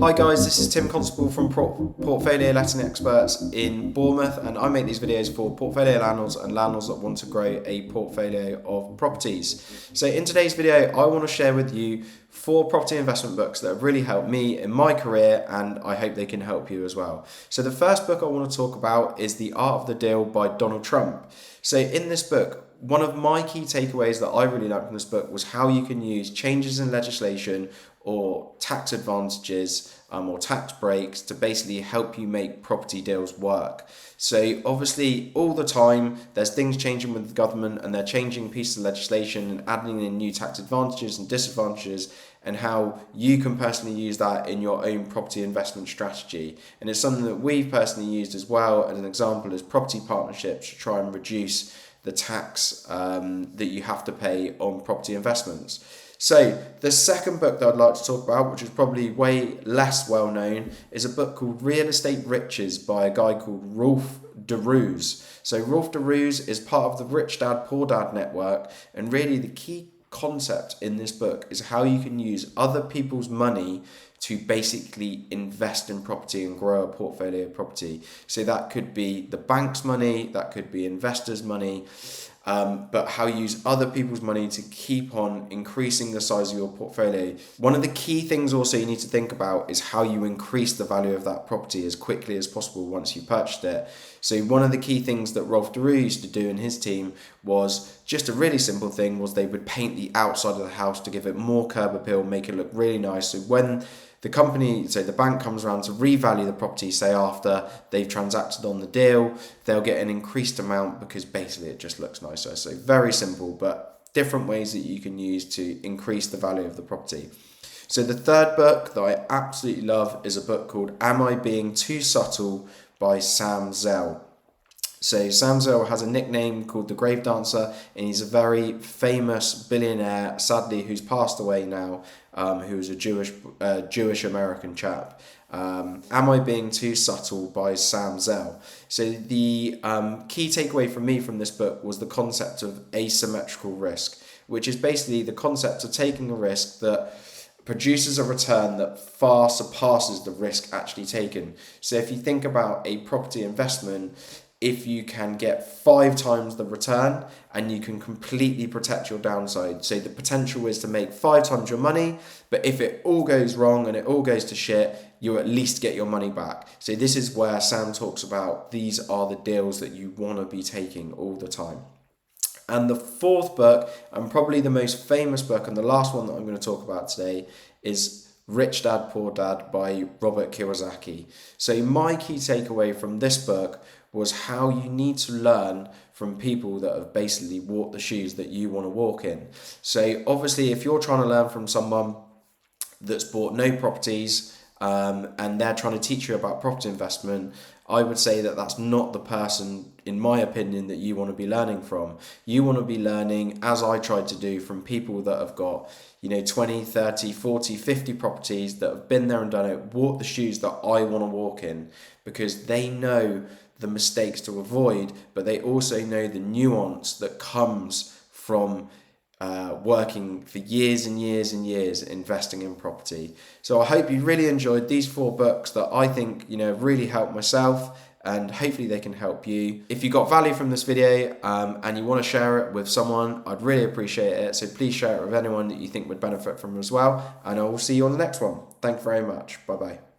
Hi guys, this is Tim Constable from Portfolio Letting Experts in Bournemouth, and I make these videos for portfolio landlords and landlords that want to grow a portfolio of properties. So in today's video, I want to share with you 4 property investment books that have really helped me in my career, and I hope they can help you as well. So the first book I want to talk about is The Art of the Deal by Donald Trump. So in this book, one of my key takeaways that I really liked from this book was how you can use changes in legislation or tax advantages or tax breaks to basically help you make property deals work. So obviously all the time there's things changing with the government, and they're changing pieces of legislation and adding in new tax advantages and disadvantages, and how you can personally use that in your own property investment strategy. And it's something that we've personally used as well as an example as property partnerships to try and reduce the tax that you have to pay on property investments. So the second book that I'd like to talk about, which is probably way less well known, is a book called Real Estate Riches by a guy called Roos. So Roos is part of the Rich Dad Poor Dad network, and really the key concept in this book is how you can use other people's money to basically invest in property and grow a portfolio of property. So that could be the bank's money, that could be investors' money, but how you use other people's money to keep on increasing the size of your portfolio. One of the key things also you need to think about is how you increase the value of that property as quickly as possible once you purchased it. So one of the key things that Rolf used to do in his team was just a really simple thing, was they would paint the outside of the house to give it more curb appeal, make it look really nice. So when the company, so the bank, comes around to revalue the property, say after they've transacted on the deal, they'll get an increased amount because basically it just looks nicer. So very simple, but different ways that you can use to increase the value of the property. So the third book that I absolutely love is a book called Am I Being Too Subtle by Zell. So Zell has a nickname called the Grave Dancer, and he's a very famous billionaire, sadly, who's passed away now, who was a Jewish American chap. Am I Being Too Subtle by Zell. So the key takeaway for me from this book was the concept of asymmetrical risk, which is basically the concept of taking a risk that produces a return that far surpasses the risk actually taken. So if you think about a property investment, if you can get 5 times the return and you can completely protect your downside. So the potential is to make 5 times your money, but if it all goes wrong and it all goes to shit, you at least get your money back. So this is where Sam talks about these are the deals that you want to be taking all the time. And the fourth book, and probably the most famous book, and the last one that I'm going to talk about today, is Rich Dad Poor Dad by Robert Kiyosaki. So my key takeaway from this book was how you need to learn from people that have basically walked the shoes that you want to walk in. So obviously if you're trying to learn from someone that's bought no properties and they're trying to teach you about property investment, I would say that that's not the person, in my opinion, that you want to be learning from. You want to be learning, as I tried to do, from people that have got 20, 30, 40, 50 properties, that have been there and done it, walked the shoes that I want to walk in, because they know the mistakes to avoid, but they also know the nuance that comes from working for years and years and years investing in property. So I hope you really enjoyed these 4 books that I think really helped myself, and hopefully they can help you. If you got value from this video and you want to share it with someone, I'd really appreciate it. So please share it with anyone that you think would benefit from as well, and I will see you on the next one. Thank you very much. Bye bye.